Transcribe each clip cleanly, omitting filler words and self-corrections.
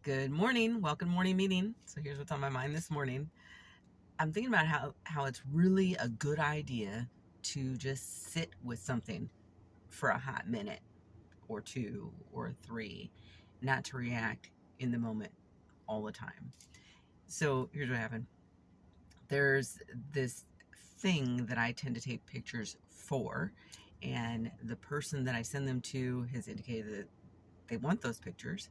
Good morning. Welcome to morning meeting. So here's what's on my mind this morning. I'm thinking about how it's really a good idea to just sit with something for a hot minute or two or three, not to react in the moment all the time. So here's what happened. There's this thing that I tend to take pictures for, and the person that I send them to has indicated that they want those pictures.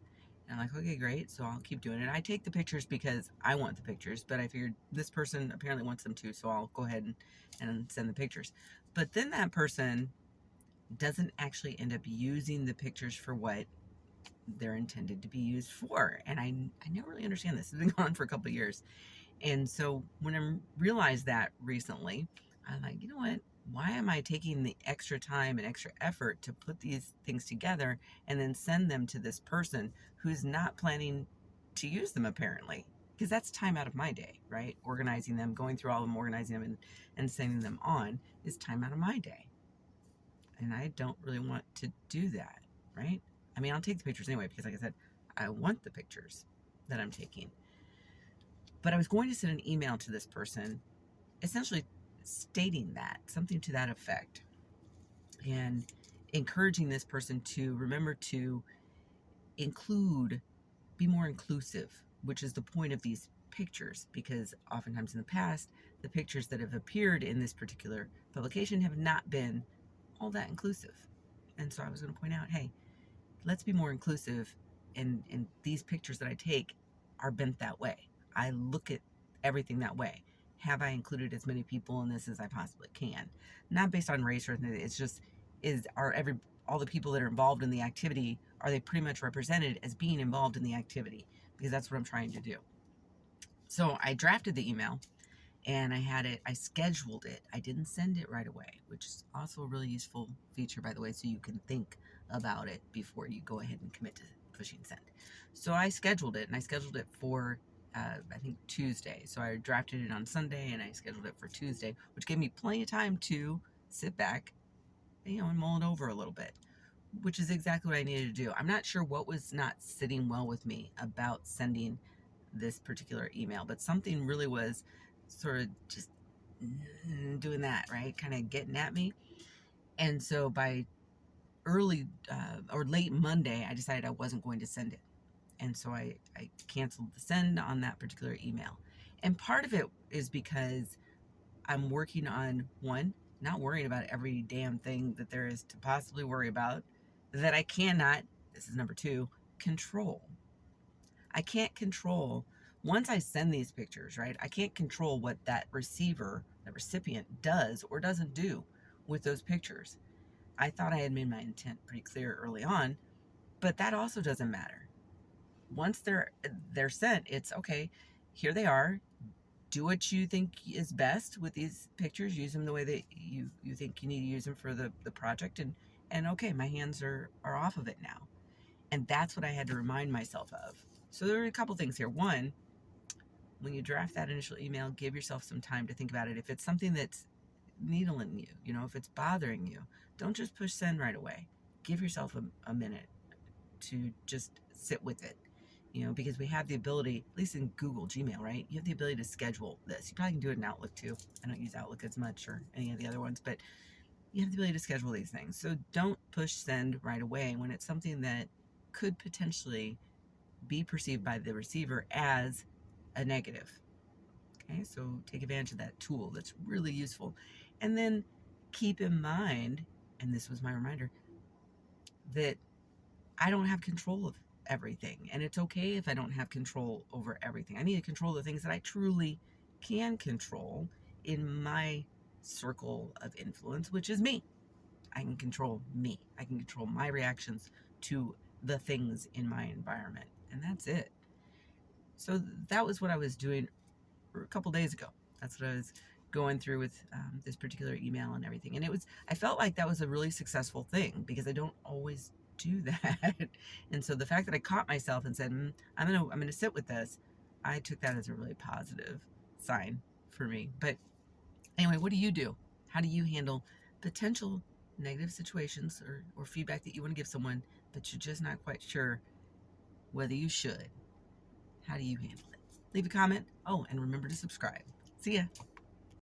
And I'm like, okay, great. So I'll keep doing it. I take the pictures because I want the pictures, but I figured this person apparently wants them too. So I'll go ahead and send the pictures. But then that person doesn't actually end up using the pictures for what they're intended to be used for. And I never really understand this. It's been going on for a couple of years. And so when I realized that recently, I'm like, you know what? Why am I taking the extra time and extra effort to put these things together and then send them to this person who's not planning to use them apparently? Because that's time out of my day, right? Organizing them, going through all of them, organizing them, and sending them on is time out of my day. And I don't really want to do that, right? I mean, I'll take the pictures anyway because, like I said, I want the pictures that I'm taking. But I was going to send an email to this person, essentially stating that, something to that effect, and encouraging this person to remember to be more inclusive, which is the point of these pictures, because oftentimes in the past, the pictures that have appeared in this particular publication have not been all that inclusive. And so I was going to point out, hey, let's be more inclusive, and these pictures that I take are bent that way. I look at everything that way. Have I included as many people in this as I possibly can? Not based on race or anything. It's just all the people that are involved in the activity, are they pretty much represented as being involved in the activity? Because that's what I'm trying to do. So I drafted the email and I scheduled it. I didn't send it right away, which is also a really useful feature, by the way, so you can think about it before you go ahead and commit to pushing send. So I scheduled it, and I scheduled it for, I think, Tuesday. So I drafted it on Sunday, and I scheduled it for Tuesday, which gave me plenty of time to sit back, and mull it over a little bit, which is exactly what I needed to do. I'm not sure what was not sitting well with me about sending this particular email, but something really was sort of just doing that, right? Kind of getting at me. And so by early or late Monday, I decided I wasn't going to send it. And so I canceled the send on that particular email. And part of it is because I'm working on, one, not worrying about every damn thing that there is to possibly worry about that I cannot, this is number two, control. I can't control, once I send these pictures, right? I can't control what that recipient does or doesn't do with those pictures. I thought I had made my intent pretty clear early on, but that also doesn't matter. Once they're sent, it's okay. Here they are. Do what you think is best with these pictures. Use them the way that you think you need to use them for the project, and okay, my hands are off of it now. And that's what I had to remind myself of. So there are a couple things here. One, when you draft that initial email, give yourself some time to think about it. If it's something that's needling you, if it's bothering you, don't just push send right away. Give yourself a minute to just sit with it, because we have the ability, at least in Google Gmail, right? You have the ability to schedule this. You probably can do it in Outlook too. I don't use Outlook as much or any of the other ones, but you have the ability to schedule these things. So don't push send right away when it's something that could potentially be perceived by the receiver as a negative. Okay, so take advantage of that tool. That's really useful. And then keep in mind, and this was my reminder, that I don't have control of everything. And it's okay if I don't have control over everything. I need to control the things that I truly can control in my circle of influence, which is me. I can control me. I can control my reactions to the things in my environment. And that's it. So that was what I was doing a couple days ago. That's what I was going through with this particular email and everything. And I felt like that was a really successful thing because I don't always do that. And so the fact that I caught myself and said, I'm gonna sit with this, I took that as a really positive sign for me. But anyway, what do you do? How do you handle potential negative situations or feedback that you want to give someone, but you're just not quite sure whether you should? How do you handle it? Leave a comment. Oh, and remember to subscribe. See ya.